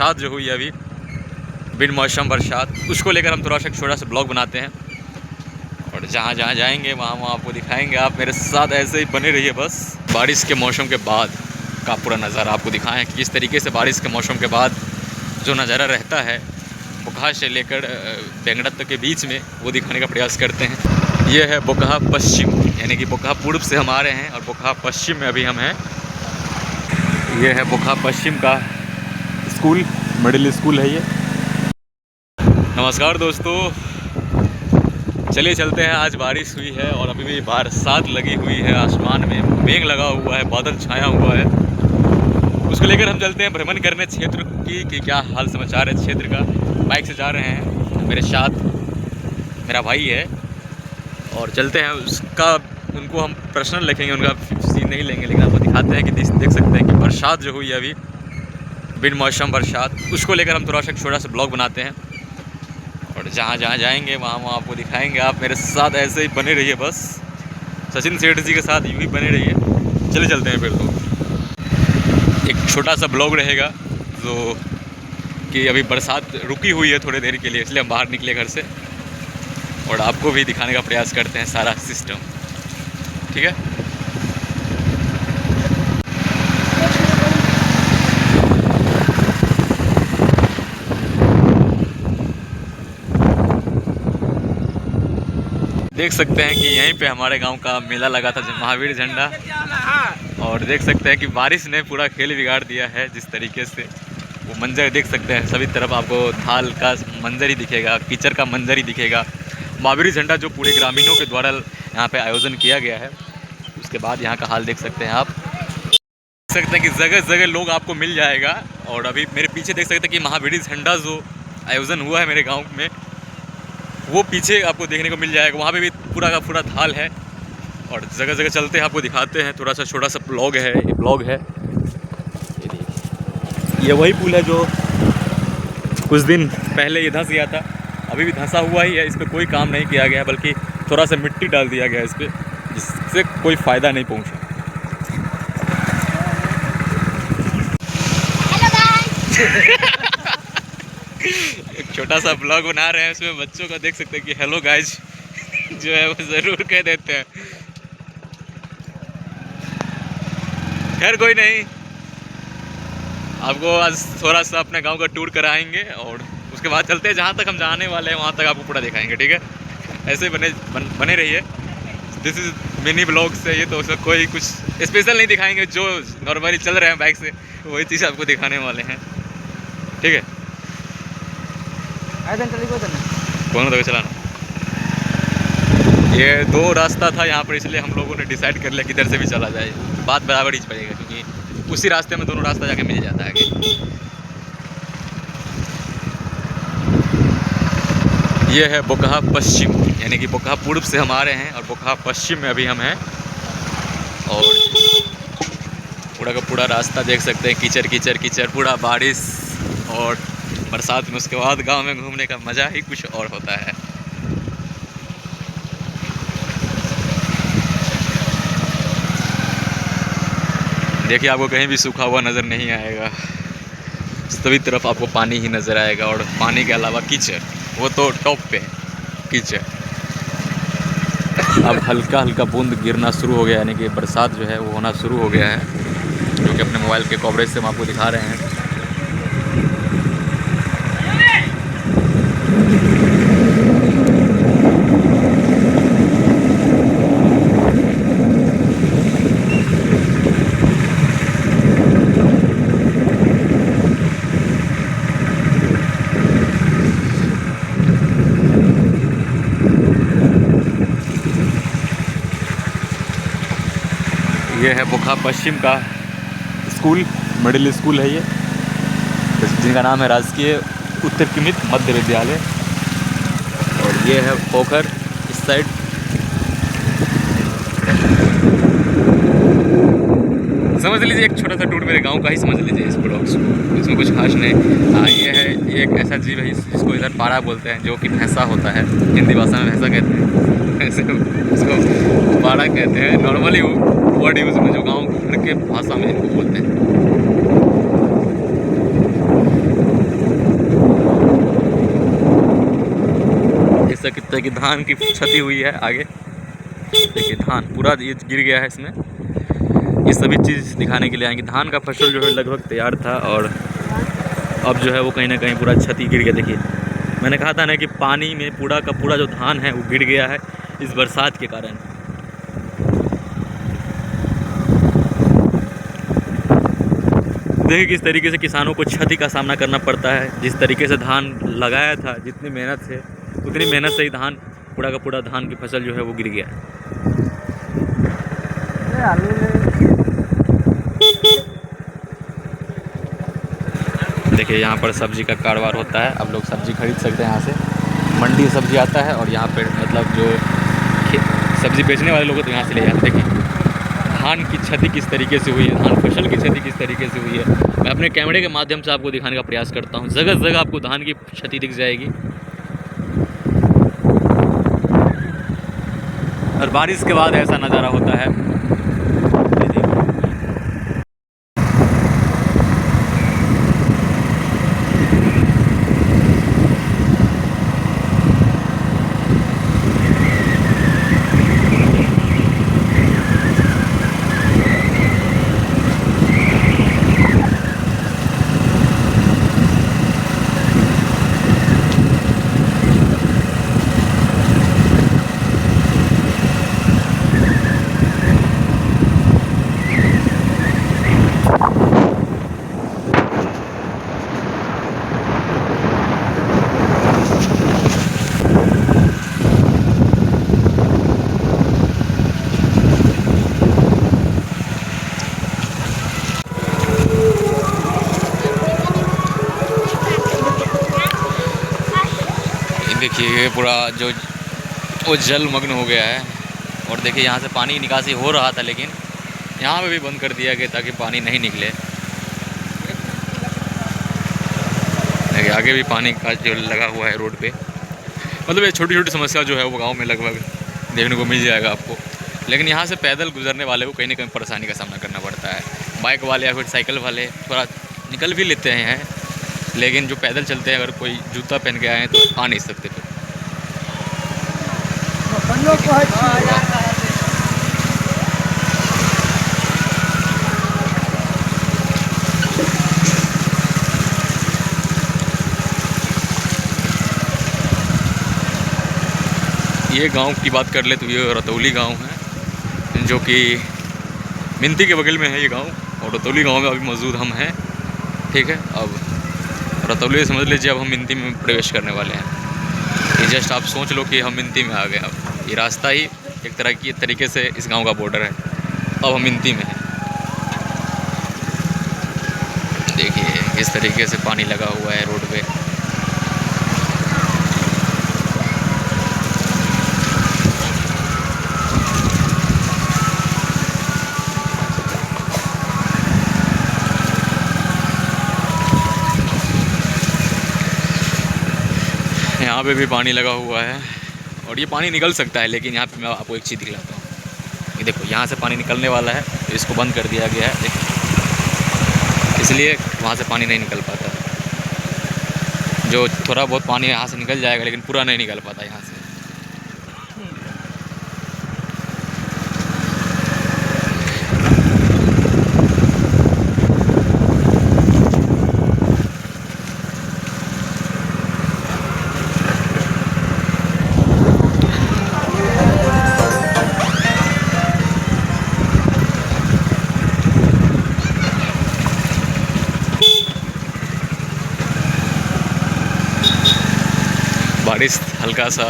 बरसात जो हुई है अभी, बिन मौसम बरसात, उसको लेकर हम थोड़ा सा छोटा सा ब्लॉग बनाते हैं। और जहाँ जहाँ जाएंगे वहाँ वहाँ आपको दिखाएंगे। आप मेरे साथ ऐसे ही बने रहिए बस। बारिश के मौसम के बाद का पूरा नज़ारा आपको दिखाएं कि किस तरीके से बारिश के मौसम के बाद जो नज़ारा रहता है बोकाहा से लेकर बेंगड़ा तक के बीच में, वो दिखाने का प्रयास करते हैं। ये है बोकाहा पश्चिम, यानी कि बोकाहा पूर्व से हम आ रहे हैं और बोकाहा पश्चिम में अभी हम हैं। ये है बोकाहा पश्चिम का स्कूल, मिडिल स्कूल है ये। नमस्कार दोस्तों, चलिए चलते हैं। आज बारिश हुई है और अभी भी बरसात लगी हुई है, आसमान में मेघ लगा हुआ है, बादल छाया हुआ है। उसको लेकर हम चलते हैं भ्रमण करने क्षेत्र की कि क्या हाल समाचार है क्षेत्र का। बाइक से जा रहे हैं, मेरे साथ मेरा भाई है और चलते हैं। उसका उनको हम पर्सनल लिखेंगे, उनका सीन नहीं लेंगे, लेकिन आपको दिखाते हैं कि देख सकते हैं कि बरसात जो हुई है अभी, बिन मौसम बरसात, उसको लेकर हम थोड़ा सा छोटा सा ब्लॉग बनाते हैं। और जहाँ जहाँ जाएंगे वहाँ वहाँ आपको दिखाएंगे। आप मेरे साथ ऐसे ही बने रहिए बस। सचिन सेठ जी के साथ यूँ ही बने रहिए। चले चलते हैं फिर। तो एक छोटा सा ब्लॉग रहेगा जो कि अभी बरसात रुकी हुई है थोड़ी देर के लिए, इसलिए हम बाहर निकले घर से और आपको भी दिखाने का प्रयास करते हैं सारा सिस्टम, ठीक है। देख सकते हैं कि यहीं पे हमारे गांव का मेला लगा था, महावीर झंडा। और देख सकते हैं कि बारिश ने पूरा खेल बिगाड़ दिया है। जिस तरीके से वो मंजर देख सकते हैं, सभी तरफ आपको थाल का मंजर ही दिखेगा, कीचड़ का मंजर ही दिखेगा। महावीर झंडा जो पूरे ग्रामीणों के द्वारा यहाँ पे आयोजन किया गया है, उसके बाद यहाँ का हाल देख सकते हैं आप। देख सकते हैं कि जगह जगह लोग आपको मिल जाएगा। और अभी मेरे पीछे देख सकते हैं कि महावीर झंडा जो आयोजन हुआ है मेरे गाँव में, वो पीछे आपको देखने को मिल जाएगा। वहाँ पे भी पूरा का पूरा थाल है और जगह जगह चलते हैं, आपको दिखाते हैं। थोड़ा सा छोटा सा ब्लॉग है, ये ब्लॉग है। ये वही पुल है जो कुछ दिन पहले ये धंस गया था, अभी भी धंसा हुआ ही है। इस पर कोई काम नहीं किया गया, बल्कि थोड़ा सा मिट्टी डाल दिया गया इस पर, जिससे कोई फ़ायदा नहीं पहुँचा। एक छोटा सा ब्लॉग बना रहे हैं, उसमें बच्चों का देख सकते हैं कि हेलो गाइज जो है वो ज़रूर कह देते हैं। खैर कोई नहीं, आपको आज थोड़ा सा अपने गांव का टूर कराएंगे और उसके बाद चलते हैं जहाँ तक हम जाने वाले हैं, वहाँ तक आपको पूरा दिखाएंगे, ठीक है। ऐसे बने रहिए। दिस इज़ मिनी ब्लॉग से ये, तो उसका कोई कुछ स्पेशल नहीं दिखाएंगे, जो नॉर्मली चल रहे हैं बाइक से वही चीज़ आपको दिखाने वाले हैं, ठीक है। कौन तो चलाना, ये दो रास्ता था यहाँ पर, इसलिए हम लोगों ने डिसाइड कर लिया किधर से भी चला जाए, बात बराबर ही पड़ेगा, क्योंकि उसी रास्ते में दोनों रास्ता जाके मिल जाता है आगे। ये है बोकाहा पश्चिम, यानी कि बोकाहा पूर्व से हम आ रहे हैं और बोकाहा पश्चिम में अभी हम हैं। और पूरा का पूरा रास्ता देख सकते हैं, कीचड़ कीचड़ कीचड़, पूरा बारिश और बरसात में। उसके बाद गांव में घूमने का मज़ा ही कुछ और होता है। देखिए, आपको कहीं भी सूखा हुआ नज़र नहीं आएगा, सभी तरफ आपको पानी ही नज़र आएगा। और पानी के अलावा कीचड़, वो तो टॉप पे है कीचड़। अब हल्का हल्का बूंद गिरना शुरू हो गया, यानी कि बरसात जो है वो होना शुरू हो गया है, जो कि अपने मोबाइल के कवरेज से हम आपको दिखा रहे हैं। ये है बोकाहा पश्चिम का स्कूल, मिडिल स्कूल है ये, जिनका नाम है राजकीय उत्तरकिमित मध्य विद्यालय। और ये है पोखर इस साइड। समझ लीजिए एक छोटा सा टूर मेरे गांव का ही समझ लीजिए इस ब्लॉग्स को, इसमें कुछ खास नहीं। हाँ, ये है, ये एक ऐसा जीव है जिसको इधर पारा बोलते हैं, जो कि भैंसा होता है, हिंदी भाषा में भैंसा कहते हैं, ऐसे उसको पारा कहते हैं। नॉर्मली वर्ड यूज़ में जो गाँव घर के भाषा में इनको बोलते हैं। सकते हैं कि धान की क्षति हुई है। आगे देखिए धान पूरा ये गिर गया है इसमें। ये सभी चीज़ दिखाने के लिए आएंगे। धान का फसल जो है लगभग तैयार था और अब जो है वो कहीं ना कहीं पूरा क्षति गिर गया। देखिए मैंने कहा था ना कि पानी में पूरा का पूरा जो धान है वो गिर गया है इस बरसात के कारण। देखिए किस तरीके से किसानों को क्षति का सामना करना पड़ता है। जिस तरीके से धान लगाया था, जितनी मेहनत से, उतनी मेहनत से ही धान पूरा का पूरा धान की फसल जो है वो गिर गया है। देखिए यहाँ पर सब्जी का कारोबार होता है। आप लोग सब्जी खरीद सकते हैं यहाँ से। मंडी सब्जी आता है और यहाँ पर मतलब जो सब्जी बेचने वाले लोग हैं तो यहाँ से ले जाते हैं। देखिए धान की क्षति किस तरीके से हुई है, धान फसल की क्षति किस तरीके से हुई है। मैं अपने कैमरे के माध्यम से आपको दिखाने का प्रयास करता हूँ। जगह जगह आपको धान की क्षति दिख जाएगी। और बारिश के बाद ऐसा नज़ारा होता है। देखिए ये पूरा जो वो जलमग्न हो गया है। और देखिए यहाँ से पानी निकासी हो रहा था लेकिन यहाँ पे भी बंद कर दिया गया ताकि पानी नहीं निकले। देखिए आगे भी पानी का जो लगा हुआ है रोड पे। मतलब ये छोटी छोटी समस्या जो है वो गांव में लगभग देखने को मिल जाएगा आपको। लेकिन यहाँ से पैदल गुजरने वाले को कहीं ना कहीं परेशानी का सामना करना पड़ता है। बाइक वाले या फिर साइकिल वाले थोड़ा निकल भी लेते हैं, लेकिन जो पैदल चलते हैं अगर कोई जूता पहन के आए हैं तो आ नहीं सकते फिर। ये गांव की बात कर ले तो ये रतौली गांव है जो कि मिंती के बगल में है ये गांव। और रतौली गांव में अभी मौजूद हम हैं। ठीक है, अब रतौली समझ लीजिए अब हम मिंती में प्रवेश करने वाले हैं। ये जस्ट आप सोच लो कि हम मिंती में आ गए। अब ये रास्ता ही एक तरह की तरीके से इस गांव का बॉर्डर है। अब हम मिंती में हैं। देखिए किस तरीके से पानी लगा हुआ है रोड पे। यहाँ पे भी पानी लगा हुआ है और ये पानी निकल सकता है, लेकिन यहाँ पे मैं आपको एक चीज़ दिखलाता हूँ। ये देखो यहाँ से पानी निकलने वाला है तो इसको बंद कर दिया गया है। देखो इसलिए वहाँ से पानी नहीं निकल पाता। जो थोड़ा बहुत पानी यहाँ से निकल जाएगा लेकिन पूरा नहीं निकल पाता यहाँ से। बारिश हल्का सा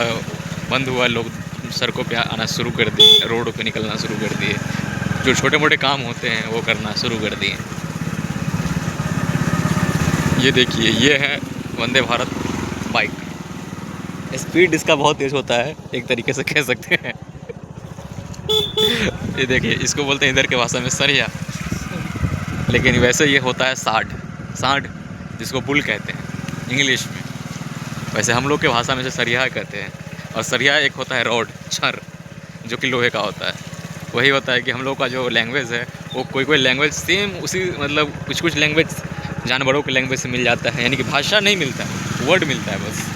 बंद हुआ, लोग सड़कों पे आना शुरू कर दिए, रोड पे निकलना शुरू कर दिए। जो छोटे मोटे काम होते हैं वो करना शुरू कर दिए। ये देखिए ये है वंदे भारत बाइक। स्पीड इसका बहुत तेज़ होता है, एक तरीके से कह सकते हैं। ये देखिए इसको बोलते हैं इधर के भाषा में सरिया, लेकिन वैसे ये होता है साठ, जिसको बुल कहते हैं इंग्लिश में। वैसे हम लोग के भाषा में से सरिया कहते हैं। और सरिया एक होता है रॉड, छर, जो कि लोहे का होता है। वही होता है कि हम लोग का जो लैंग्वेज है वो कोई लैंग्वेज सेम उसी मतलब कुछ लैंग्वेज जानवरों के लैंग्वेज से मिल जाता है। यानी कि भाषा नहीं मिलता है, वर्ड मिलता है बस।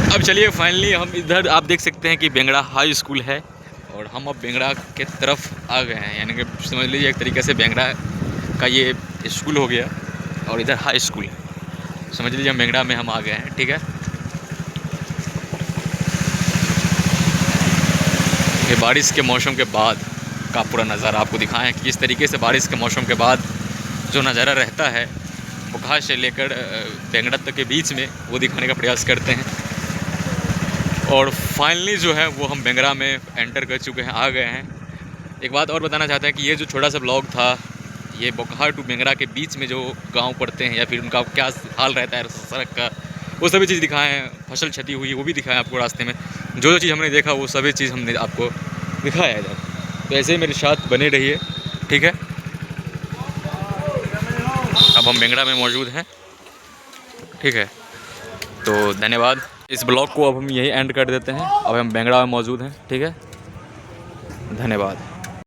अब चलिए फाइनली हम इधर आप देख सकते हैं कि बेंगड़ा हाई स्कूल है और हम अब बेंगड़ा के तरफ आ गए हैं, यानी कि समझ लीजिए एक तरीके से बेंगड़ा का ये स्कूल हो गया और इधर हाई स्कूल है, समझ लीजिए बेंगड़ा में हम आ गए हैं। ठीक है, ये बारिश के मौसम के बाद का पूरा नज़ारा आपको दिखाएं कि किस तरीके से बारिश के मौसम के बाद जो नज़ारा रहता है बोकारो से लेकर बेंगड़ा तक के बीच में, वो दिखाने का प्रयास करते हैं। और फाइनली जो है वो हम बेंगड़ा में एंटर कर चुके हैं, आ गए हैं। एक बात और बताना चाहते हैं कि ये जो छोटा सा ब्लॉग था, ये बोकारो टू बेंगड़ा के बीच में जो गांव पड़ते हैं या फिर उनका क्या हाल रहता है सड़क का, वो सभी चीज़ दिखाएं हैं। फसल क्षति हुई वो भी दिखाएं आपको रास्ते में, जो चीज़ हमने देखा वो सभी चीज़ हमने आपको दिखाया है इधर। तो ऐसे ही मेरे साथ बने रहिए, ठीक है। अब हम बेंगड़ा में मौजूद हैं, ठीक है। तो धन्यवाद। इस ब्लॉग को अब हम यही एंड कर देते हैं। अब हम बेंगड़ा में मौजूद हैं, ठीक है। धन्यवाद।